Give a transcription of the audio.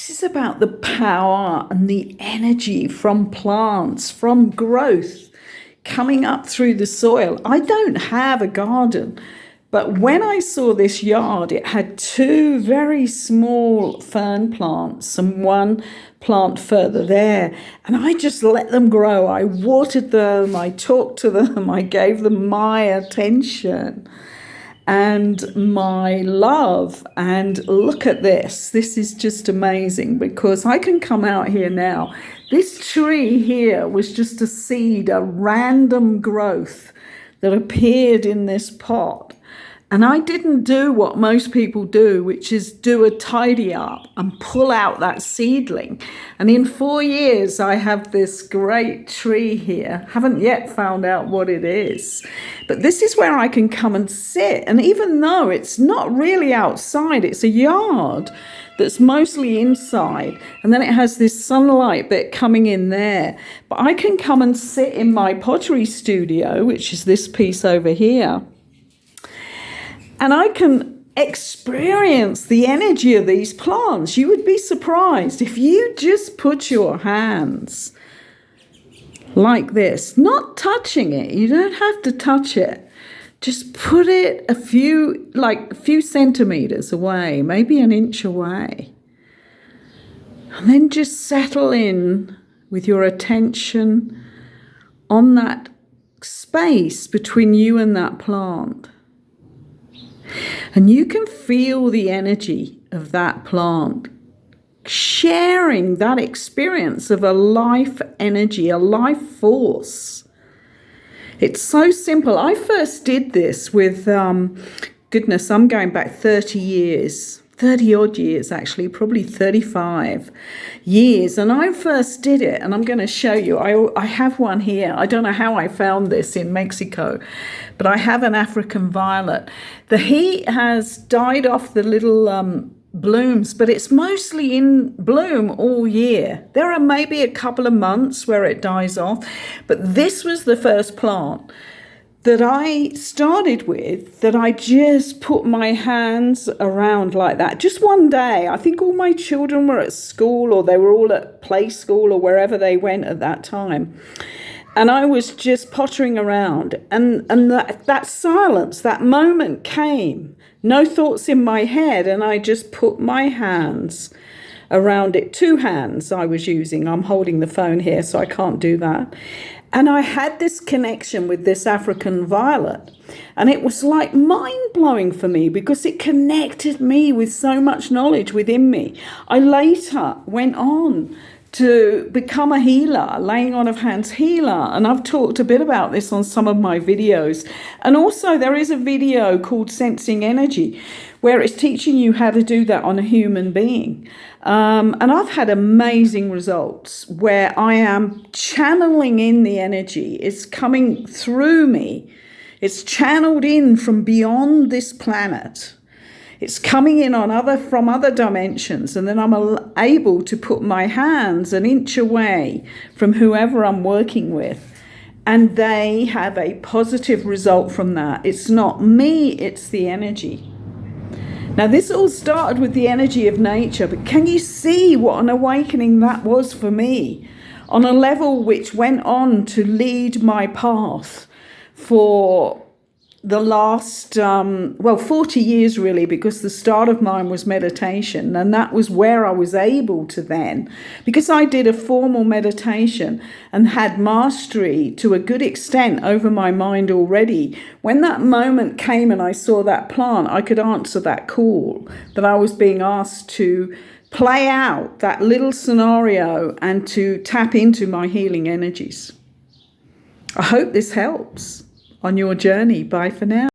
This is about the power and the energy from plants, from growth coming up through the soil. I don't have a garden, but when I saw this yard, it had two very small fern plants and one plant further there. And I just let them grow. I watered them, I talked to them, I gave them my attention and my love. And look at this. This is just amazing because I can come out here now. This tree here was just a seed, a random growth that appeared in this pot. And I didn't do what most people do, which is do a tidy up and pull out that seedling. And in 4 years, I have this great tree here. Haven't yet found out what it is. But this is where I can come and sit. And even though it's not really outside, it's a yard that's mostly inside. And then it has this sunlight bit coming in there. But I can come and sit in my pottery studio, which is this piece over here. And I can experience the energy of these plants. You would be surprised if you just put your hands like this, not touching it. You don't have to touch it. Just put it a few centimeters away, maybe an inch away. And then just settle in with your attention on that space between you and that plant. And you can feel the energy of that plant, sharing that experience of a life energy, a life force. It's so simple. I first did this with, I'm going back 30 years, 30 odd years actually, probably 35 years. And I first did it, and I'm going to show you. I have one here. I don't know how I found this in Mexico, but I have an African violet. The heat has died off the little blooms, but it's mostly in bloom all year. There are maybe a couple of months where it dies off, but this was the first plant that I started with, that I just put my hands around like that. Just one day, I think all my children were at school, or they were all at play school, or wherever they went at that time. And I was just pottering around, and that silence, that moment came, no thoughts in my head, and I just put my hands around it. 2 hands I was using. I'm holding the phone here, so I can't do that. And I had this connection with this African violet. And it was like mind-blowing for me because it connected me with so much knowledge within me. I later went on to become a healer, laying on of hands healer. And I've talked a bit about this on some of my videos. And also there is a video called Sensing Energy, where it's teaching you how to do that on a human being. And I've had amazing results where I am channeling in the energy. It's coming through me. It's channeled in from beyond this planet. It's coming in from other dimensions, and then I'm able to put my hands an inch away from whoever I'm working with, and they have a positive result from that. It's not me, it's the energy. Now, this all started with the energy of nature, but can you see what an awakening that was for me on a level which went on to lead my path for the last, 40 years really, because the start of mine was meditation. And that was where I was able to then, because I did a formal meditation and had mastery to a good extent over my mind already. When that moment came and I saw that plant, I could answer that call that I was being asked to play out that little scenario and to tap into my healing energies. I hope this helps on your journey. Bye for now.